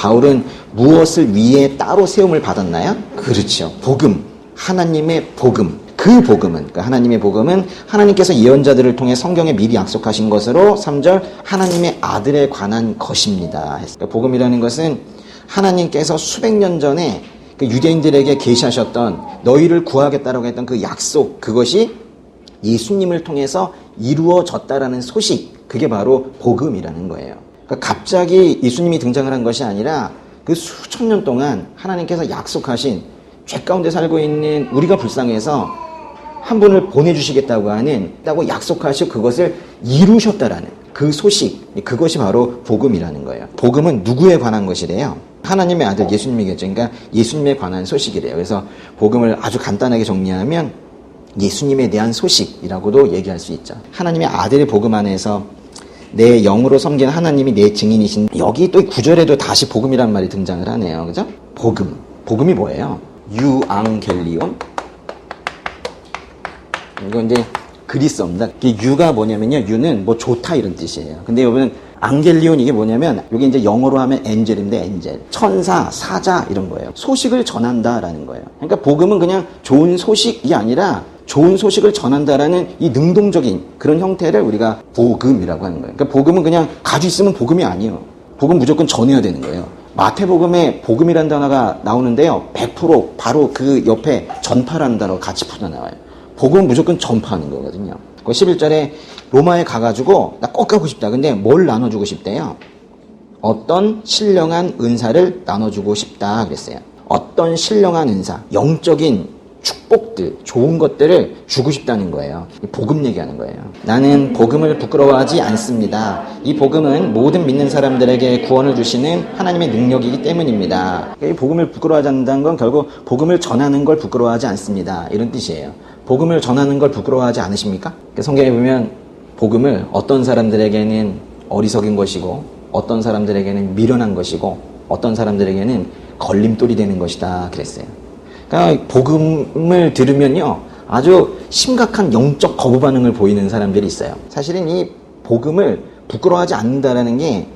바울은 무엇을 위해 따로 세움을 받았나요? 그렇죠. 복음. 하나님의 복음. 그 복음은, 그러니까 하나님의 복음은 하나님께서 예언자들을 통해 성경에 미리 약속하신 것으로 3절 하나님의 아들에 관한 것입니다. 그러니까 복음이라는 것은 하나님께서 수백 년 전에 그 유대인들에게 계시하셨던 너희를 구하겠다라고 했던 그 약속, 그것이 예수님을 통해서 이루어졌다라는 소식, 그게 바로 복음이라는 거예요. 그러니까 갑자기 예수님이 등장을 한 것이 아니라 그 수천 년 동안 하나님께서 약속하신 죄 가운데 살고 있는 우리가 불쌍해서 한 분을 보내주시겠다고 약속하시고 그것을 이루셨다라는 그 소식, 그것이 바로 복음이라는 거예요. 복음은 누구에 관한 것이래요? 하나님의 아들 예수님이겠죠. 그러니까 예수님에 관한 소식이래요. 그래서 복음을 아주 간단하게 정리하면 예수님에 대한 소식이라고도 얘기할 수 있죠. 하나님의 아들의 복음 안에서 내 영으로 섬기는 하나님이 내 증인이신, 여기 또 9절에도 다시 복음이라는 말이 등장을 하네요. 그죠? 복음. 복음이 뭐예요? 유앙겔리온. 이거 이제 그리스어입니다. 유가 뭐냐면요. 유는 뭐 좋다 이런 뜻이에요. 근데 여러분 앙겔리온 이게 뭐냐면 여기 이제 영어로 하면 엔젤인데 엔젤. 천사, 사자 이런 거예요. 소식을 전한다라는 거예요. 그러니까 복음은 그냥 좋은 소식이 아니라 좋은 소식을 전한다라는 이 능동적인 그런 형태를 우리가 복음이라고 하는 거예요. 그러니까 복음은 그냥 가지고 있으면 복음이 아니에요. 복음 무조건 전해야 되는 거예요. 마태복음에 복음이라는 단어가 나오는데요. 100% 바로 그 옆에 전파라는 단어가 같이 붙어 나와요. 복음은 무조건 전파하는 거거든요. 11절에 로마에 가가지고 나 꼭 가고 싶다. 근데 뭘 나눠주고 싶대요? 어떤 신령한 은사를 나눠주고 싶다 그랬어요. 어떤 신령한 은사, 영적인 축복들, 좋은 것들을 주고 싶다는 거예요. 복음 얘기하는 거예요. 나는 복음을 부끄러워하지 않습니다. 이 복음은 모든 믿는 사람들에게 구원을 주시는 하나님의 능력이기 때문입니다. 이 복음을 부끄러워하지 않는다는 건 결국 복음을 전하는 걸 부끄러워하지 않습니다. 이런 뜻이에요. 복음을 전하는 걸 부끄러워하지 않으십니까? 성경에 보면 복음을 어떤 사람들에게는 어리석인 것이고 어떤 사람들에게는 미련한 것이고 어떤 사람들에게는 걸림돌이 되는 것이다 그랬어요. 그러니까 복음을 들으면요 아주 심각한 영적 거부 반응을 보이는 사람들이 있어요. 사실은 이 복음을 부끄러워하지 않는다라는 게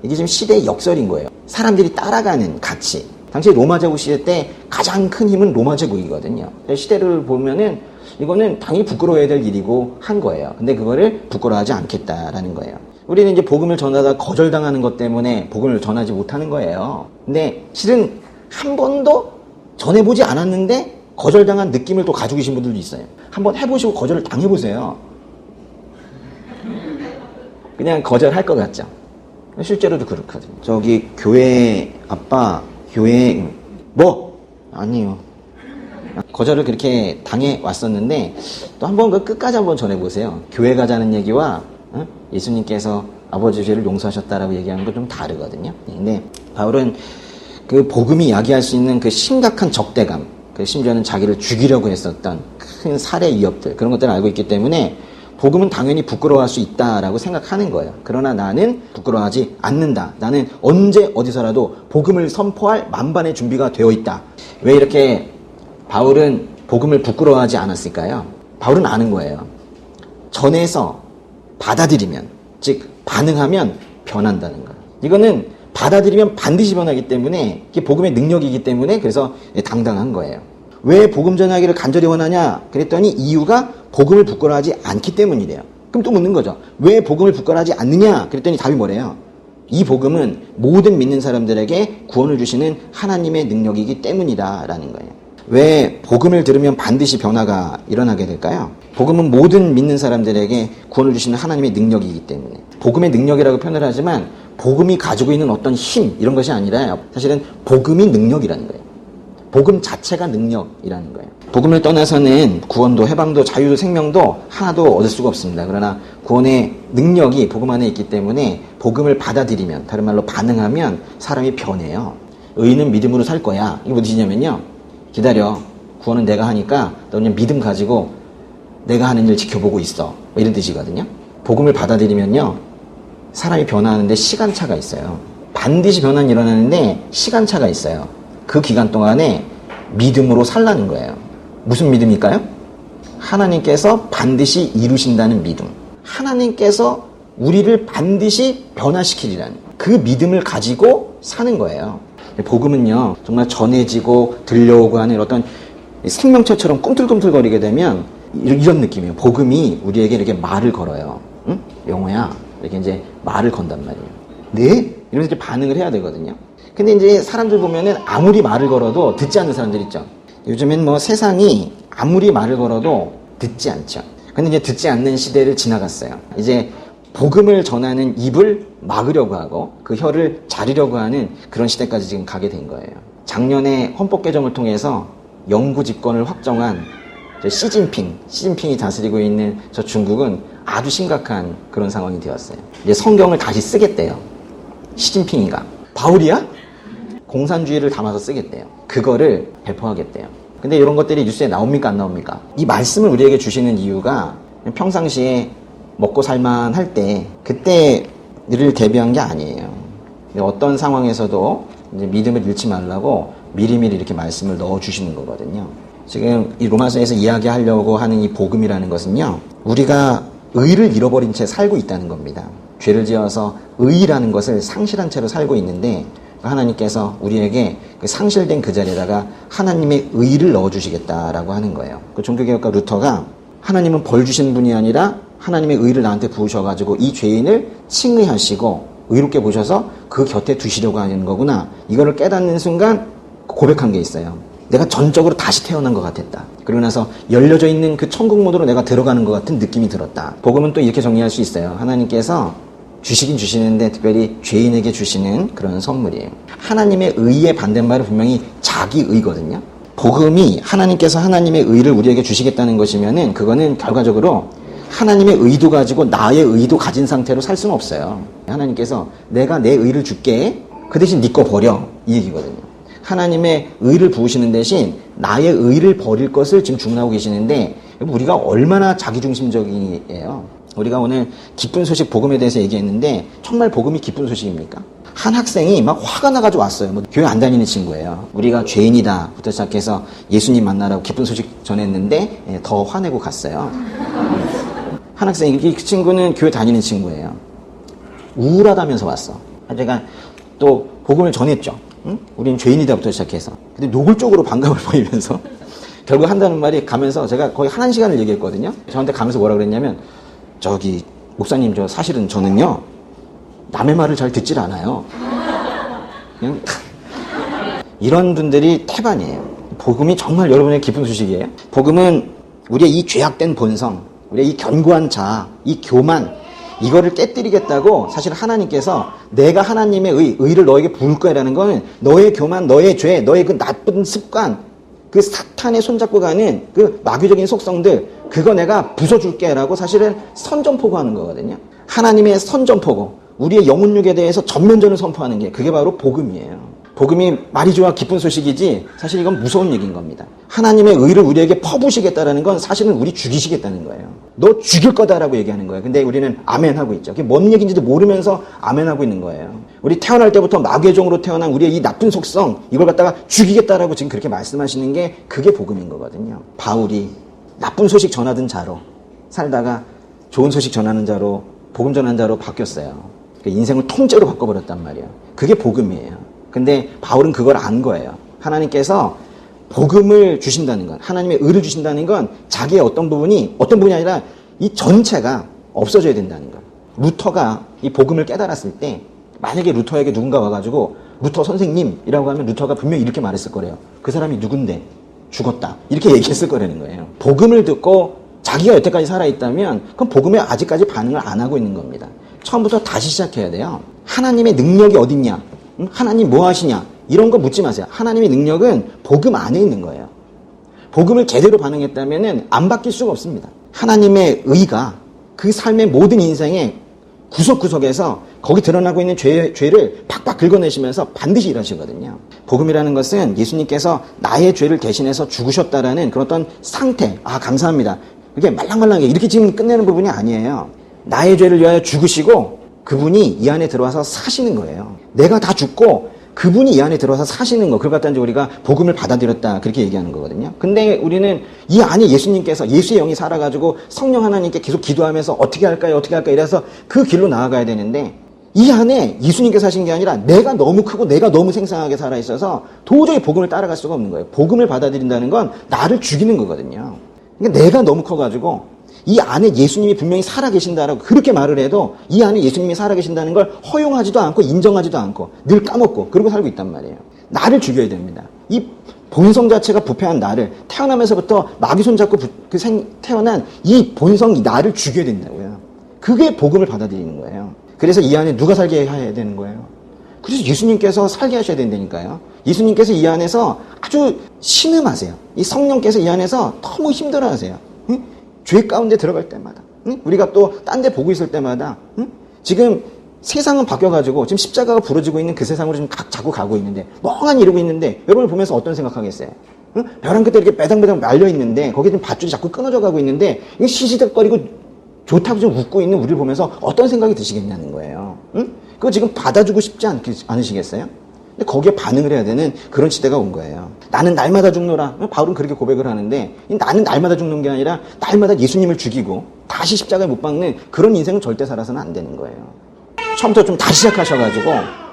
이게 지금 시대의 역설인 거예요. 사람들이 따라가는 가치. 당시 로마 제국 시대 때 가장 큰 힘은 로마 제국이거든요. 시대를 보면은 이거는 당연히 부끄러워야 될 일이고 한 거예요. 근데 그거를 부끄러워하지 않겠다라는 거예요. 우리는 이제 복음을 전하다 거절당하는 것 때문에 복음을 전하지 못하는 거예요. 근데 실은 한 번도 전해보지 않았는데 거절당한 느낌을 또 가지고 계신 분들도 있어요. 한번 해보시고 거절을 당해보세요. 그냥 거절할 것 같죠. 실제로도 그렇거든요. 저기 교회 아빠 교회 뭐? 아니요. 거절을 그렇게 당해 왔었는데 또 한번 그 끝까지 한번 전해보세요. 교회 가자는 얘기와 예수님께서 아버지 죄를 용서하셨다라고 얘기하는 건 좀 다르거든요. 근데 바울은 그 복음이 야기할 수 있는 그 심각한 적대감, 그 심지어는 자기를 죽이려고 했었던 큰 살해 위협들, 그런 것들을 알고 있기 때문에 복음은 당연히 부끄러워할 수 있다라고 생각하는 거예요. 그러나 나는 부끄러워하지 않는다. 나는 언제 어디서라도 복음을 선포할 만반의 준비가 되어 있다. 왜 이렇게 바울은 복음을 부끄러워하지 않았을까요? 바울은 아는 거예요. 전해서 받아들이면, 즉 반응하면 변한다는 거예요. 이거는 받아들이면 반드시 변하기 때문에 이게 복음의 능력이기 때문에 그래서 당당한 거예요. 왜 복음 전하기를 간절히 원하냐? 그랬더니 이유가 복음을 부끄러워하지 않기 때문이래요. 그럼 또 묻는 거죠. 왜 복음을 부끄러워하지 않느냐? 그랬더니 답이 뭐래요? 이 복음은 모든 믿는 사람들에게 구원을 주시는 하나님의 능력이기 때문이다라는 거예요. 왜 복음을 들으면 반드시 변화가 일어나게 될까요? 복음은 모든 믿는 사람들에게 구원을 주시는 하나님의 능력이기 때문에. 복음의 능력이라고 표현을 하지만 복음이 가지고 있는 어떤 힘 이런 것이 아니라 사실은 복음이 능력이라는 거예요. 복음 자체가 능력이라는 거예요. 복음을 떠나서는 구원도 해방도 자유도 생명도 하나도 얻을 수가 없습니다. 그러나 구원의 능력이 복음 안에 있기 때문에 복음을 받아들이면, 다른 말로 반응하면 사람이 변해요. 의인은 믿음으로 살 거야. 이게 무슨 뜻이냐면요, 기다려, 구원은 내가 하니까 너 그냥 믿음 가지고 내가 하는 일 지켜보고 있어, 뭐 이런 뜻이거든요. 복음을 받아들이면요 사람이 변화하는데 시간차가 있어요. 반드시 변화는 일어나는데 시간차가 있어요. 그 기간 동안에 믿음으로 살라는 거예요. 무슨 믿음일까요? 하나님께서 반드시 이루신다는 믿음. 하나님께서 우리를 반드시 변화시키리라는, 그 믿음을 가지고 사는 거예요. 복음은요, 정말 전해지고 들려오고 하는 어떤 생명체처럼 꿈틀꿈틀거리게 되면 이런 느낌이에요. 복음이 우리에게 이렇게 말을 걸어요. 응? 영호야, 이렇게 이제 말을 건단 말이에요. 네? 이러면서 이제 반응을 해야 되거든요. 근데 이제 사람들 보면은 아무리 말을 걸어도 듣지 않는 사람들 있죠. 요즘엔 뭐 세상이 아무리 말을 걸어도 듣지 않죠. 근데 이제 듣지 않는 시대를 지나갔어요. 이제 복음을 전하는 입을 막으려고 하고 그 혀를 자르려고 하는 그런 시대까지 지금 가게 된 거예요. 작년에 헌법 개정을 통해서 영구 집권을 확정한 시진핑이 다스리고 있는 저 중국은 아주 심각한 그런 상황이 되었어요. 이제 성경을 다시 쓰겠대요. 시진핑이가. 바울이야? 공산주의를 담아서 쓰겠대요. 그거를 배포하겠대요. 근데 이런 것들이 뉴스에 나옵니까 안 나옵니까? 이 말씀을 우리에게 주시는 이유가 평상시에 먹고 살만할 때 그때를 대비한 게 아니에요. 어떤 상황에서도 이제 믿음을 잃지 말라고 미리미리 이렇게 말씀을 넣어주시는 거거든요. 지금 이 로마서에서 이야기하려고 하는 이 복음이라는 것은요, 우리가 의를 잃어버린 채 살고 있다는 겁니다. 죄를 지어서 의라는 것을 상실한 채로 살고 있는데 하나님께서 우리에게 그 상실된 그 자리에다가 하나님의 의를 넣어주시겠다라고 하는 거예요. 그 종교개혁가 루터가 하나님은 벌 주시는 분이 아니라 하나님의 의를 나한테 부으셔가지고 이 죄인을 칭의하시고 의롭게 보셔서 그 곁에 두시려고 하는 거구나. 이거를 깨닫는 순간 고백한 게 있어요. 내가 전적으로 다시 태어난 것 같았다. 그리고 나서 열려져 있는 그 천국 모드로 내가 들어가는 것 같은 느낌이 들었다. 복음은 또 이렇게 정리할 수 있어요. 하나님께서 주시긴 주시는데 특별히 죄인에게 주시는 그런 선물이에요. 하나님의 의의 반대말은 분명히 자기의거든요. 복음이 하나님께서 하나님의 의를 우리에게 주시겠다는 것이면은 그거는 결과적으로 하나님의 의도 가지고 나의 의도 가진 상태로 살 수는 없어요. 하나님께서 내가 내 의를 줄게. 그 대신 네 거 버려. 이 얘기거든요. 하나님의 의를 부으시는 대신 나의 의를 버릴 것을 지금 주문하고 계시는데 우리가 얼마나 자기중심적이에요. 우리가 오늘 기쁜 소식 복음에 대해서 얘기했는데 정말 복음이 기쁜 소식입니까? 한 학생이 막 화가 나가지고 왔어요. 뭐 교회 안 다니는 친구예요. 우리가 죄인이다 부터 시작해서 예수님 만나라고 기쁜 소식 전했는데 더 화내고 갔어요. 한 학생이, 그 친구는 교회 다니는 친구예요. 우울하다면서 왔어. 제가 또 복음을 전했죠. 응? 우리는 죄인이다부터 시작해서. 근데 노골적으로 반감을 보이면서 결국 한다는 말이 가면서 제가 거의 한 시간을 얘기했거든요. 저한테 가면서 뭐라 그랬냐면 저기 목사님 저 사실은 저는요 남의 말을 잘 듣질 않아요. 그냥 이런 분들이 태반이에요. 복음이 정말 여러분의 기쁜 소식이에요. 복음은 우리의 이 죄악된 본성, 우리의 이 견고한 자아, 이 교만, 이거를 깨뜨리겠다고 사실 하나님께서 내가 하나님의 의를 너에게 부을 거라는 거는 너의 교만, 너의 죄, 너의 그 나쁜 습관, 그 사탄의 손잡고 가는 그 마귀적인 속성들, 그거 내가 부숴줄게 라고 사실은 선전포고하는 거거든요. 하나님의 선전포고, 우리의 영혼육에 대해서 전면전을 선포하는 게 그게 바로 복음이에요. 복음이 말이 좋아 기쁜 소식이지 사실 이건 무서운 얘기인 겁니다. 하나님의 의를 우리에게 퍼부시겠다라는 건 사실은 우리 죽이시겠다는 거예요. 너 죽일 거다라고 얘기하는 거예요. 근데 우리는 아멘 하고 있죠. 그게 뭔 얘기인지도 모르면서 아멘 하고 있는 거예요. 우리 태어날 때부터 마귀의 종으로 태어난 우리의 이 나쁜 속성, 이걸 갖다가 죽이겠다라고 지금 그렇게 말씀하시는 게 그게 복음인 거거든요. 바울이 나쁜 소식 전하던 자로 살다가 좋은 소식 전하는 자로, 복음 전하는 자로 바뀌었어요. 인생을 통째로 바꿔버렸단 말이에요. 그게 복음이에요. 근데 바울은 그걸 안 거예요. 하나님께서 복음을 주신다는 건, 하나님의 의를 주신다는 건 자기의 어떤 부분이 아니라 이 전체가 없어져야 된다는 거예요. 루터가 이 복음을 깨달았을 때 만약에 루터에게 누군가 와가지고 루터 선생님이라고 하면 루터가 분명히 이렇게 말했을 거래요. 그 사람이 누군데? 죽었다. 이렇게 얘기했을 거라는 거예요. 복음을 듣고 자기가 여태까지 살아있다면 그럼 복음에 아직까지 반응을 안 하고 있는 겁니다. 처음부터 다시 시작해야 돼요. 하나님의 능력이 어딨냐? 하나님 뭐 하시냐? 이런 거 묻지 마세요. 하나님의 능력은 복음 안에 있는 거예요. 복음을 제대로 반응했다면 안 바뀔 수가 없습니다. 하나님의 의가 그 삶의 모든 인생의 구석구석에서 거기 드러나고 있는 죄를 팍팍 긁어내시면서 반드시 일하시거든요. 복음이라는 것은 예수님께서 나의 죄를 대신해서 죽으셨다라는 그런 어떤 상태, 감사합니다. 그게 말랑말랑하게 이렇게 지금 끝내는 부분이 아니에요. 나의 죄를 위하여 죽으시고 그분이 이 안에 들어와서 사시는 거예요. 내가 다 죽고 그분이 이 안에 들어와서 사시는 거. 그걸 갖다 이제 우리가 복음을 받아들였다. 그렇게 얘기하는 거거든요. 근데 우리는 이 안에 예수님께서 예수의 영이 살아가지고 성령 하나님께 계속 기도하면서 어떻게 할까요? 이래서 그 길로 나아가야 되는데 이 안에 예수님께서 하신 게 아니라 내가 너무 크고 내가 너무 생생하게 살아있어서 도저히 복음을 따라갈 수가 없는 거예요. 복음을 받아들인다는 건 나를 죽이는 거거든요. 그러니까 내가 너무 커가지고 이 안에 예수님이 분명히 살아계신다라고 그렇게 말을 해도 이 안에 예수님이 살아계신다는 걸 허용하지도 않고 인정하지도 않고 늘 까먹고 그러고 살고 있단 말이에요. 나를 죽여야 됩니다. 이 본성 자체가 부패한 나를 태어나면서부터 마귀 손잡고 태어난 이 본성 이 나를 죽여야 된다고요. 그게 복음을 받아들이는 거예요. 그래서 이 안에 누가 살게 해야 되는 거예요. 그래서 예수님께서 살게 하셔야 된다니까요. 예수님께서 이 안에서 아주 신음하세요. 이 성령께서 이 안에서 너무 힘들어하세요. 응? 죄 가운데 들어갈 때마다, 응? 우리가 또 딴 데 보고 있을 때마다, 응? 지금 세상은 바뀌어가지고 지금 십자가가 부러지고 있는 그 세상으로 지금 자꾸 가고 있는데 멍하니 이러고 있는데 여러분을 보면서 어떤 생각하겠어요? 응? 벼랑 끝에 이렇게 매당매당 말려 있는데 거기에 좀 밧줄이 자꾸 끊어져 가고 있는데 시시덕거리고 좋다고 좀 웃고 있는 우리를 보면서 어떤 생각이 드시겠냐는 거예요. 응? 그거 지금 받아주고 싶지 않으시겠어요? 근데 거기에 반응을 해야 되는 그런 시대가 온 거예요. 나는 날마다 죽노라. 바울은 그렇게 고백을 하는데 나는 날마다 죽는 게 아니라 날마다 예수님을 죽이고 다시 십자가에 못 박는 그런 인생은 절대 살아서는 안 되는 거예요. 처음부터 좀 다시 시작하셔가지고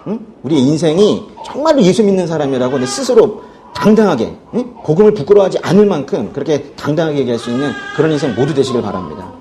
응? 우리의 인생이 정말로 예수 믿는 사람이라고 내 스스로 당당하게 응? 복음을 부끄러워하지 않을 만큼 그렇게 당당하게 얘기할 수 있는 그런 인생 모두 되시길 바랍니다.